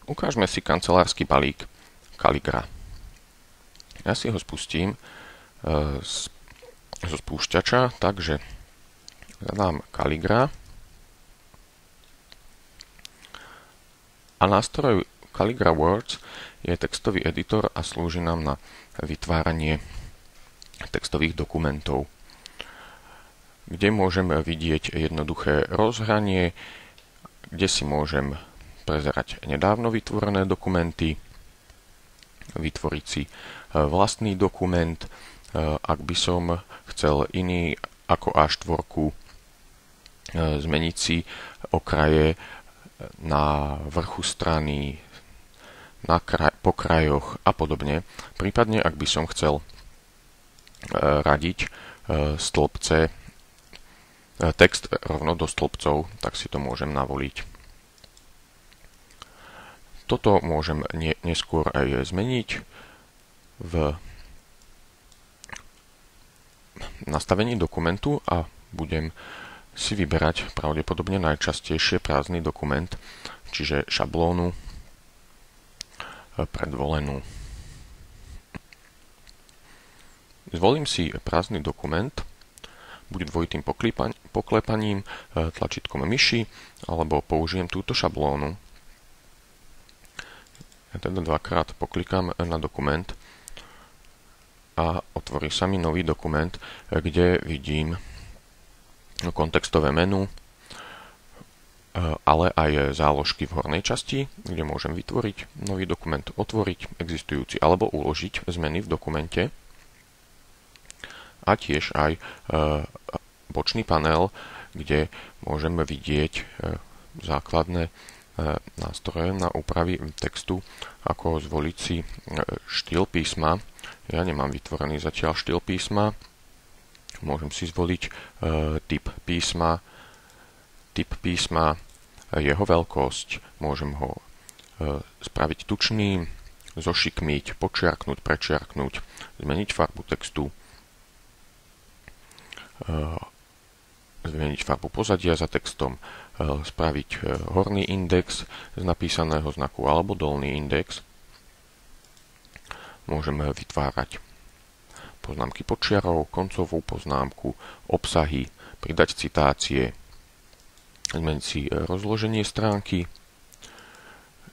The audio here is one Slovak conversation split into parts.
Ukážme si kancelársky balík Calligra. Ja si ho spustím zo spúšťača, takže zadám Calligra a nástroj Calligra Words je textový editor a slúži nám na vytváranie textových dokumentov, kde môžem vidieť jednoduché rozhranie, kde si môžem prezerať nedávno vytvorené dokumenty, vytvoriť si vlastný dokument, ak by som chcel iný ako A4, zmeniť si okraje na vrchu strany, po krajoch a podobne. Prípadne, ak by som chcel radiť stĺpce, text rovno do stĺpcov, tak si to môžem navoliť. Toto môžem neskôr aj zmeniť v nastavení dokumentu a budem si vyberať pravdepodobne najčastejšie prázdny dokument, čiže šablónu predvolenú. Zvolím si prázdny dokument, buď dvojitým poklepaním, tlačítkom myši, alebo použijem túto šablónu. Ja teda dvakrát poklikám na dokument a otvorí sa mi nový dokument, kde vidím kontextové menu, ale aj záložky v hornej časti, kde môžem vytvoriť nový dokument, otvoriť existujúci alebo uložiť zmeny v dokumente. A tiež aj bočný panel, kde môžeme vidieť základné nástroje na úpravy textu, ako zvoliť si štýl písma. Ja nemám vytvorený zatiaľ štýl písma. Môžem si zvoliť typ písma, jeho veľkosť. Môžem ho spraviť tučným, zošikmiť, počiarknúť, prečiarknúť, zmeniť farbu textu, zmeniť farbu pozadia za textom, spraviť horný index z napísaného znaku alebo dolný index. Môžeme vytvárať poznámky počiarov, koncovú poznámku, obsahy, pridať citácie, zmeniť si rozloženie stránky,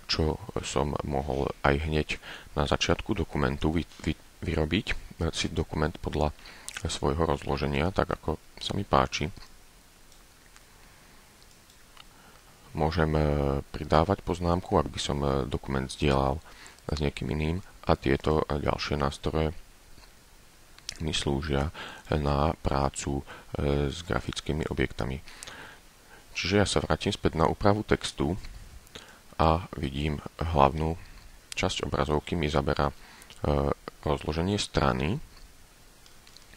čo som mohol aj hneď na začiatku dokumentu vyrobiť si dokument podľa svojho rozloženia, tak ako sa mi páči. Môžem pridávať poznámku, ak by som dokument zdieľal s niekým iným, a tieto ďalšie nástroje mi slúžia na prácu s grafickými objektami. Čiže ja sa vrátim späť na úpravu textu a vidím hlavnú časť obrazovky mi zaberá rozloženie strany,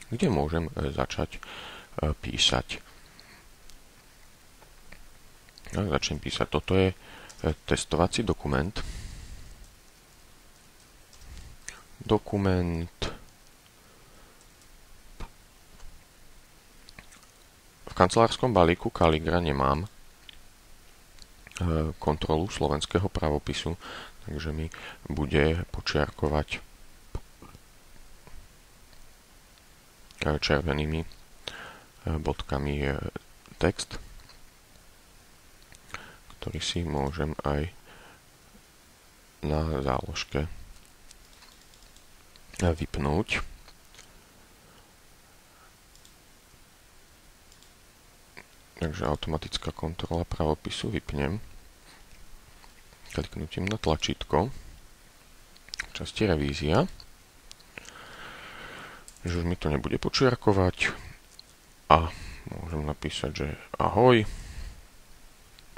kde môžem začať písať. Začnem písať. Toto je testovací dokument. V kancelárskom balíku Calligra nemám kontrolu slovenského pravopisu, takže mi bude počiarkovať červenými bodkami text, ktorý si môžem aj na záložke vypnúť. Takže automatická kontrola pravopisu vypnem kliknutím na tlačítko v časti revízia, že už mi to nebude počiarkovať a môžem napísať, že ahoj.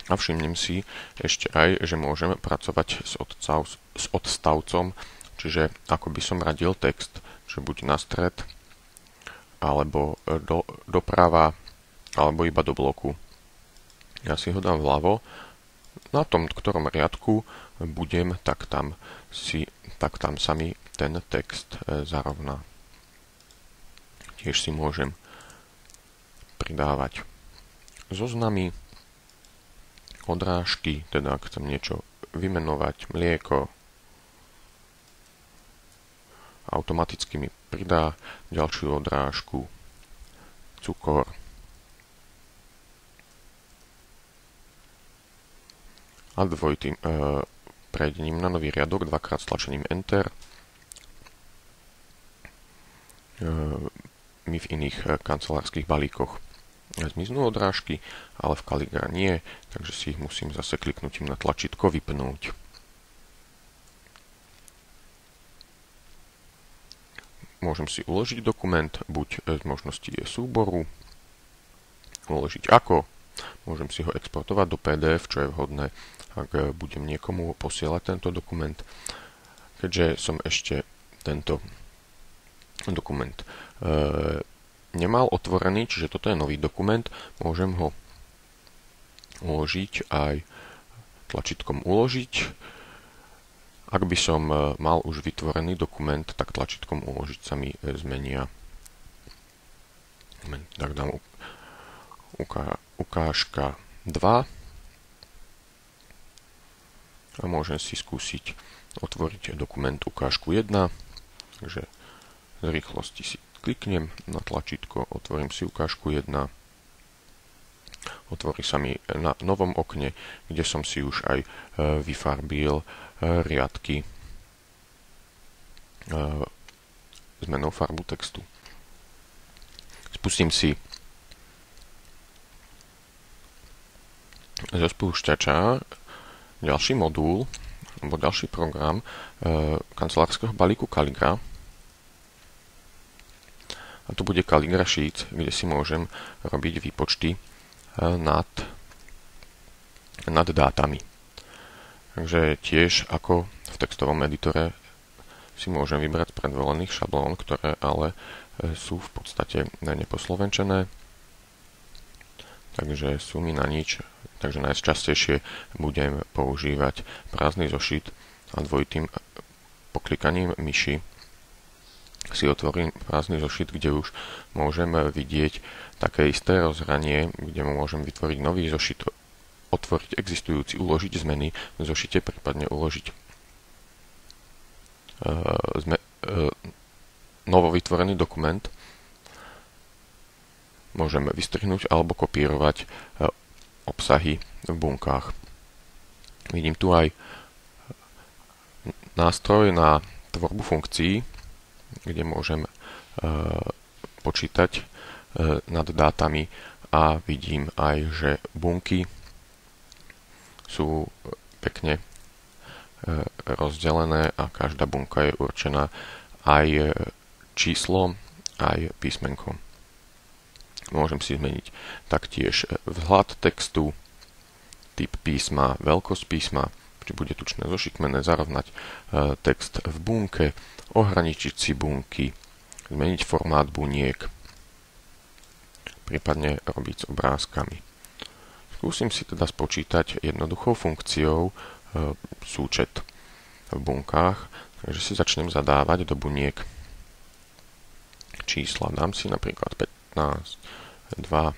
A všimnem si ešte aj, že môžeme pracovať s odstavcom, čiže ako by som radil text, že buď na stred, alebo doprava, alebo iba do bloku. Ja si ho dám vľavo. Na tom, ktorom riadku budem, tak tam sa mi ten text zarovná. Tiež si môžem pridávať zoznamy, odrážky, teda ak chcem niečo vymenovať mlieko, automaticky mi pridá ďalšiu odrážku, cukor, a prejdením na nový riadok, dvakrát stlačením Enter. Mi v iných kancelárskych balíkoch zmiznú odrážky, ale v Calligra nie, takže si ich musím zase kliknutím na tlačítko vypnúť. Môžem si uložiť dokument, buď z možnosti súboru, uložiť ako, môžem si ho exportovať do PDF, čo je vhodné, ak budem niekomu posielať tento dokument. Keďže som ešte tento dokument nemal otvorený, čiže toto je nový dokument, môžem ho uložiť aj tlačítkom uložiť. Ak by som mal už vytvorený dokument, tak tlačítkom uložiť sa mi zmenia. Tak dám ukážka 2 a môžem si skúsiť otvoriť dokument ukážku 1. Takže z rýchlosti si kliknem na tlačítko, otvorím si ukážku 1. Otvorí sa mi na novom okne, kde som si už aj vyfarbil riadky zmenou farbu textu. Spustím si zo spúšťača ďalší modul alebo ďalší program kancelárskeho balíku Calligra. A tu bude Calligra Sheets, kde si môžem robiť výpočty nad dátami. Takže tiež ako v textovom editore si môžem vybrať z predvolených šablón, ktoré ale sú v podstate neposlovenčené. Takže sú mi na nič. Takže najčastejšie budem používať prázdny zošit a dvojitým poklikaním myši si otvorím prázdny zošit, kde už môžem vidieť také isté rozhranie, kde môžem vytvoriť nový zošit, otvoriť existujúci, uložiť zmeny v zošite, prípadne uložiť novovytvorený dokument. Môžem vystrihnúť alebo kopírovať obsahy v bunkách. Vidím tu aj nástroj na tvorbu funkcií, kde môžem počítať nad dátami a vidím aj, že bunky sú pekne rozdelené a každá bunka je určená aj číslom, aj písmenkom. Môžem si zmeniť taktiež vzhľad textu, typ písma, veľkosť písma, či bude tučné, zošikmené, zarovnať text v bunke, ohraničiť si bunky, zmeniť formát buniek, prípadne robiť s obrázkami. Skúsim si teda spočítať jednoduchou funkciou súčet v bunkách, takže si začnem zadávať do buniek čísla. Dám si napríklad 15, 2,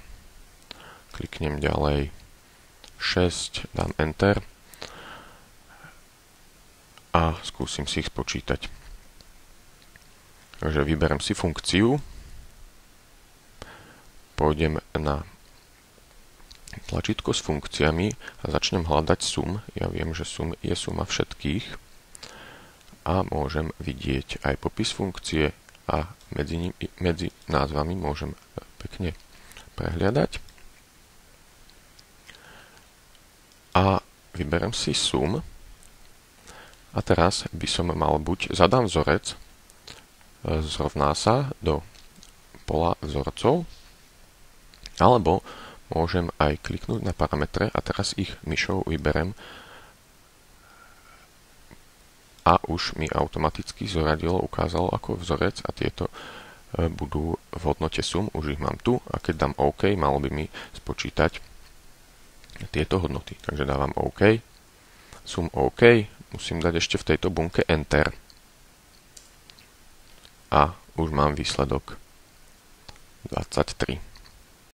kliknem ďalej, 6, dám Enter a skúsim si ich spočítať. Takže vyberem si funkciu, pôjdem na tlačítko s funkciami a začnem hľadať sum. Ja viem, že sum je suma všetkých a môžem vidieť aj popis funkcie a medzi názvami môžem pekne prehliadať. A vyberem si sum a teraz by som mal buď zadám vzorec, zrovná sa do pola vzorcov, alebo môžem aj kliknúť na parametre a teraz ich myšou vyberem a už mi automaticky zoradilo, ukázalo ako vzorec a tieto budú v hodnote sum, už ich mám tu a keď dám OK, malo by mi spočítať tieto hodnoty. Takže dávam OK, sum OK, musím dať ešte v tejto bunke Enter a už mám výsledok 23.